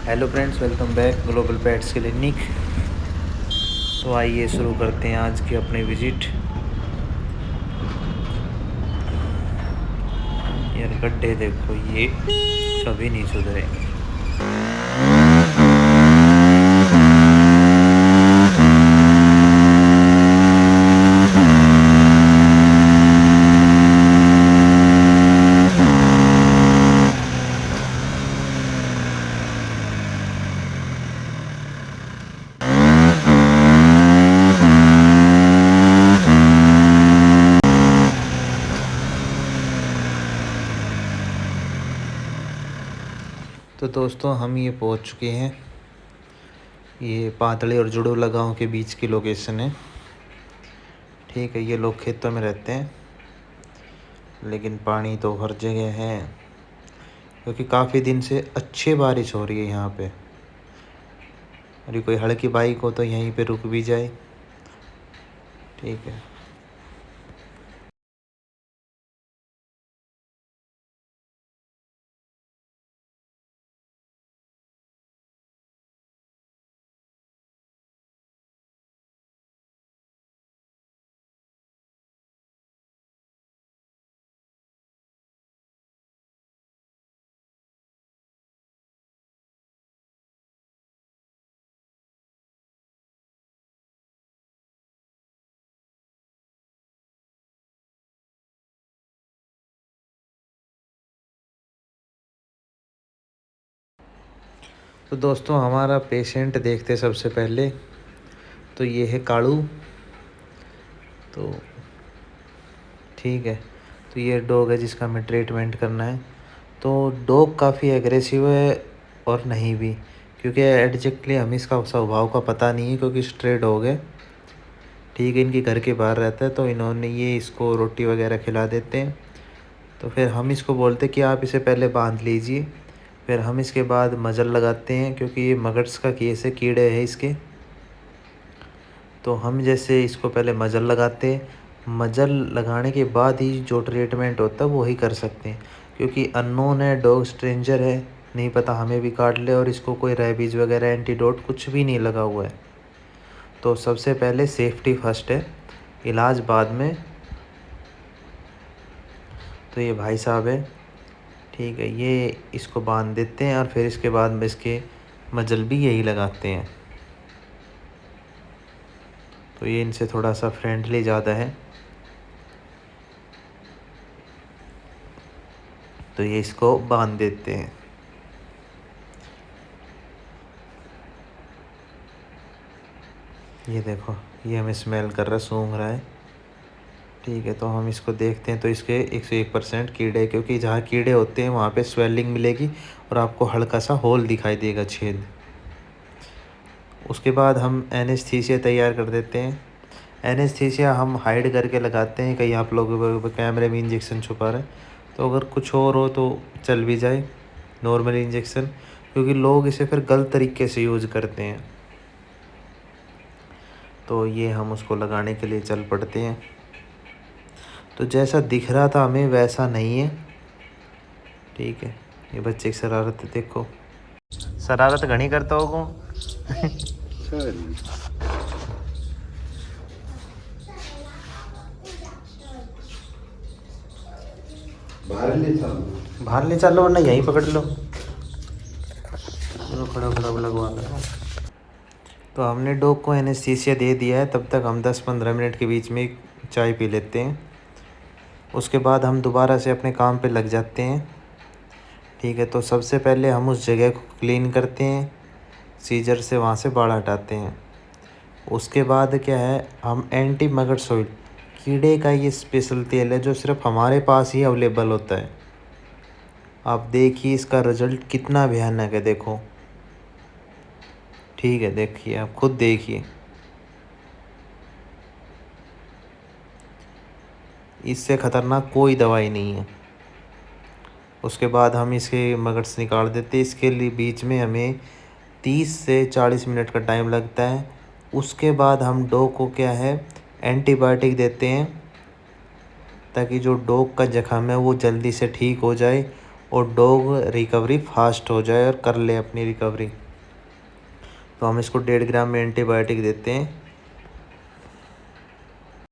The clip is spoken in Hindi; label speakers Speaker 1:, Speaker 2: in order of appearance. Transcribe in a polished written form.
Speaker 1: Hello friends, welcome back global pets clinic. तो आइए शुरू करते हैं आज की अपनी विजिट। यार गड्ढे देखो, ये कभी नहीं सुधरेंगे। तो दोस्तों, हम ये पहुंच चुके हैं। ये पातड़ी और जुड़ोला गांव के बीच की लोकेशन है। ठीक है, ये लोग खेतों में रहते हैं, लेकिन पानी तो हर जगह है क्योंकि काफ़ी दिन से अच्छी बारिश हो रही है यहाँ पे। अरे कोई हल्की बाइक हो तो यहीं पे रुक भी जाए। ठीक है। तो दोस्तों, हमारा पेशेंट देखते सबसे पहले तो ये है कालू। तो ठीक है, तो ये डॉग है जिसका हमें ट्रीटमेंट करना है। तो डॉग काफ़ी एग्रेसिव है और नहीं भी, क्योंकि एग्जैक्टली हमें इसका स्वभाव का पता नहीं है, क्योंकि स्ट्रे डॉग है। ठीक है, इनके घर के बाहर रहता है, तो इन्होंने ये इसको रोटी वगैरह खिला देते हैं। तो फिर हम इसको बोलते हैं कि आप इसे पहले बांध लीजिए, फिर हम इसके बाद मजल लगाते हैं, क्योंकि ये मगर्स का केस है, कीड़े हैं इसके। तो हम जैसे इसको पहले मजल लगाते हैं, मजल लगाने के बाद ही जो ट्रीटमेंट होता है वो ही कर सकते हैं, क्योंकि अननोन है, डॉग स्ट्रेंजर है, नहीं पता हमें भी काट ले, और इसको कोई रेबीज़ वगैरह एंटीडोट कुछ भी नहीं लगा हुआ है। तो सबसे पहले सेफ्टी फर्स्ट है, इलाज बाद में। तो ये भाई साहब है, ठीक है, ये इसको बांध देते हैं और फिर इसके बाद में इसके मजल भी यही लगाते हैं। तो ये इनसे थोड़ा सा फ्रेंडली ज़्यादा है, तो ये इसको बांध देते हैं। ये देखो, ये हमें स्मेल कर रहा है, सूंघ रहा है। ठीक है, तो हम इसको देखते हैं, तो इसके 101% कीड़े, क्योंकि जहाँ कीड़े होते हैं वहाँ पे स्वेलिंग मिलेगी और आपको हल्का सा होल दिखाई देगा, छेद। उसके बाद हम एनेस्थीसिया तैयार कर देते हैं। एनेस्थीसिया हम हाइड करके लगाते हैं, कहीं आप लोग कैमरे में इंजेक्शन छुपा रहे हैं, तो अगर कुछ और हो तो चल भी जाए नॉर्मल इंजेक्शन, क्योंकि लोग इसे फिर गलत तरीके से यूज़ करते हैं। तो ये हम उसको लगाने के लिए चल पड़ते हैं। तो जैसा दिख रहा था हमें वैसा नहीं है। ठीक है, ये बच्चे की शरारत देखो, शरारत घनी करता होगा। बाहर ले चलो वरना यहीं पकड़ लो। चलो खड़ा खड़ा लगवा लो। तो हमने डॉग को एनेस्थीसिया दे दिया है, तब तक हम 10-15 मिनट के बीच में चाय पी लेते हैं। उसके बाद हम दोबारा से अपने काम पे लग जाते हैं। ठीक है, तो सबसे पहले हम उस जगह को क्लीन करते हैं, सीजर से वहाँ से बाल हटाते हैं। उसके बाद क्या है, हम एंटी मगर सोइल कीड़े का ये स्पेशल तेल है जो सिर्फ हमारे पास ही अवेलेबल होता है। आप देखिए इसका रिज़ल्ट कितना भयानक है, देखो। ठीक है, देखिए, आप खुद देखिए, इससे ख़तरनाक कोई दवाई नहीं है। उसके बाद हम इसके मगज़ निकाल देते हैं। इसके लिए बीच में हमें 30 से 40 मिनट का टाइम लगता है। उसके बाद हम डॉग को क्या है, एंटीबायोटिक देते हैं, ताकि जो डॉग का ज़ख्म है वो जल्दी से ठीक हो जाए और डॉग रिकवरी फास्ट हो जाए और कर ले अपनी रिकवरी। तो हम इसको 1.5 ग्राम में एंटीबायोटिक देते हैं